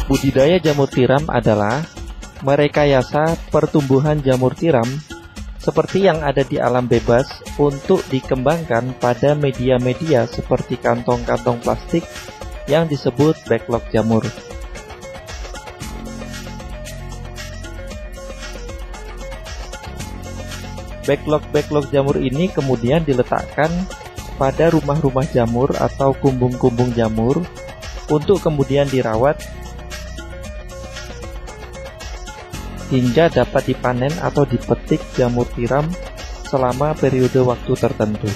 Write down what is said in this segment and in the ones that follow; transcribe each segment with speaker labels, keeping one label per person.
Speaker 1: Budidaya jamur tiram adalah merekayasa pertumbuhan jamur tiram seperti yang ada di alam bebas untuk dikembangkan pada media-media seperti kantong-kantong plastik yang disebut backlog jamur. Backlog jamur ini kemudian diletakkan pada rumah-rumah jamur atau kumbung-kumbung jamur untuk kemudian dirawat hingga dapat dipanen atau dipetik jamur tiram selama periode waktu tertentu.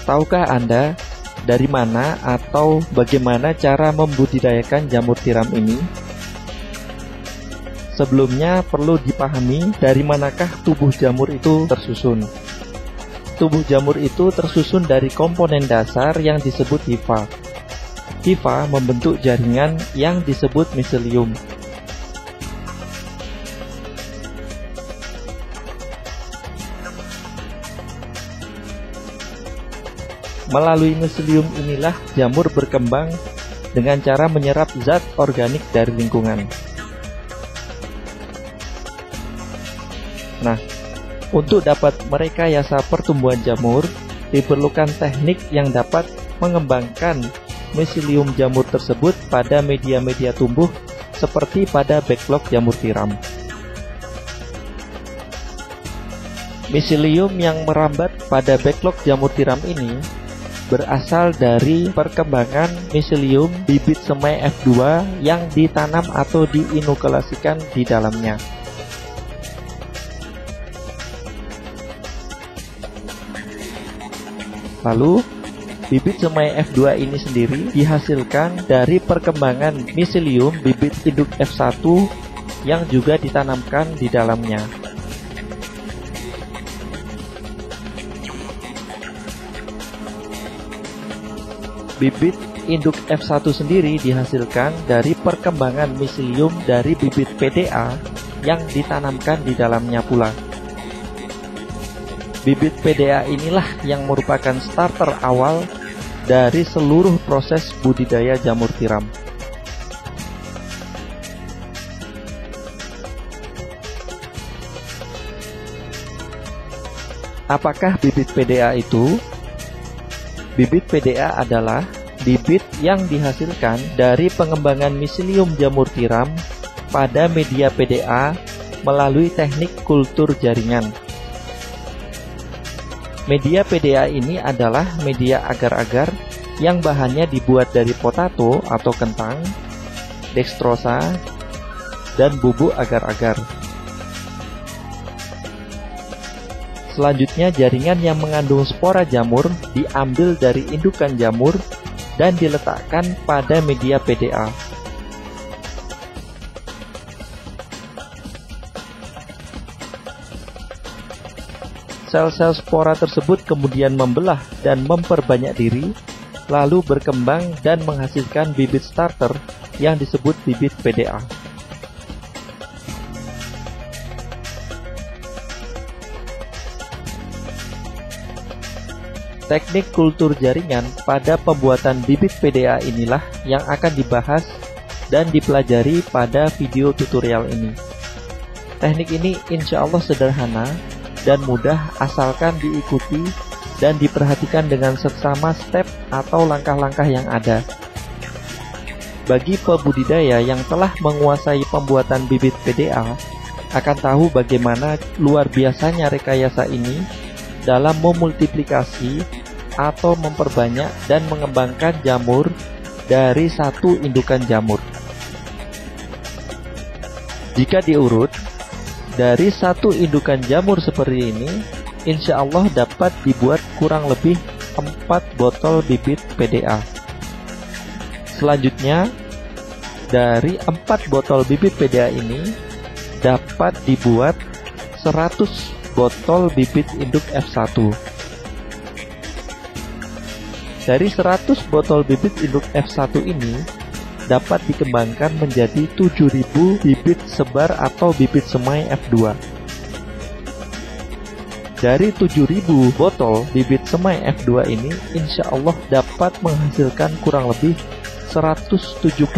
Speaker 1: Tahukah Anda dari mana atau bagaimana cara membudidayakan jamur tiram ini? Sebelumnya perlu dipahami dari manakah tubuh jamur itu tersusun. Tubuh jamur itu tersusun dari komponen dasar yang disebut hifa. Hifa membentuk jaringan yang disebut miselium. Melalui miselium inilah jamur berkembang dengan cara menyerap zat organik dari lingkungan. Nah, untuk dapat merekayasa pertumbuhan jamur, diperlukan teknik yang dapat mengembangkan miselium jamur tersebut pada media-media tumbuh seperti pada backlog jamur tiram. Miselium yang merambat pada backlog jamur tiram ini berasal dari perkembangan miselium bibit semai F2 yang ditanam atau diinokulasikan di dalamnya. Lalu, bibit semai F2 ini sendiri dihasilkan dari perkembangan miselium bibit induk F1 yang juga ditanamkan di dalamnya. Bibit induk F1 sendiri dihasilkan dari perkembangan miselium dari bibit PDA yang ditanamkan di dalamnya pula. Bibit PDA inilah yang merupakan starter awal dari seluruh proses budidaya jamur tiram. Apakah bibit PDA itu? Bibit PDA adalah bibit yang dihasilkan dari pengembangan miselium jamur tiram pada media PDA melalui teknik kultur jaringan. Media PDA ini adalah media agar-agar yang bahannya dibuat dari potato atau kentang, dextrosa, dan bubuk agar-agar. Selanjutnya, jaringan yang mengandung spora jamur diambil dari indukan jamur dan diletakkan pada media PDA. Sel-sel spora tersebut kemudian membelah dan memperbanyak diri, lalu berkembang dan menghasilkan bibit starter yang disebut bibit PDA. Teknik kultur jaringan pada pembuatan bibit PDA inilah yang akan dibahas dan dipelajari pada video tutorial ini. Teknik ini insya Allah sederhana dan mudah asalkan diikuti dan diperhatikan dengan seksama step atau langkah-langkah yang ada. Bagi pembudidaya yang telah menguasai pembuatan bibit PDA akan tahu bagaimana luar biasanya rekayasa ini dalam memultiplikasi atau memperbanyak dan mengembangkan jamur dari satu indukan jamur. Jika diurut, dari satu indukan jamur seperti ini, insya Allah dapat dibuat kurang lebih 4 botol bibit PDA. Selanjutnya, dari 4 botol bibit PDA ini dapat dibuat 100 botol bibit induk F1. Dari 100 botol bibit induk F1 ini dapat dikembangkan menjadi 7.000 bibit sebar atau bibit semai F2. Dari 7.000 botol bibit semai F2 ini, insya Allah dapat menghasilkan kurang lebih 175.000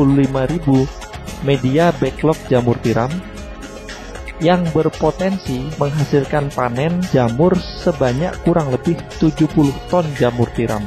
Speaker 1: media backlog jamur tiram yang berpotensi menghasilkan panen jamur sebanyak kurang lebih 70 ton jamur tiram.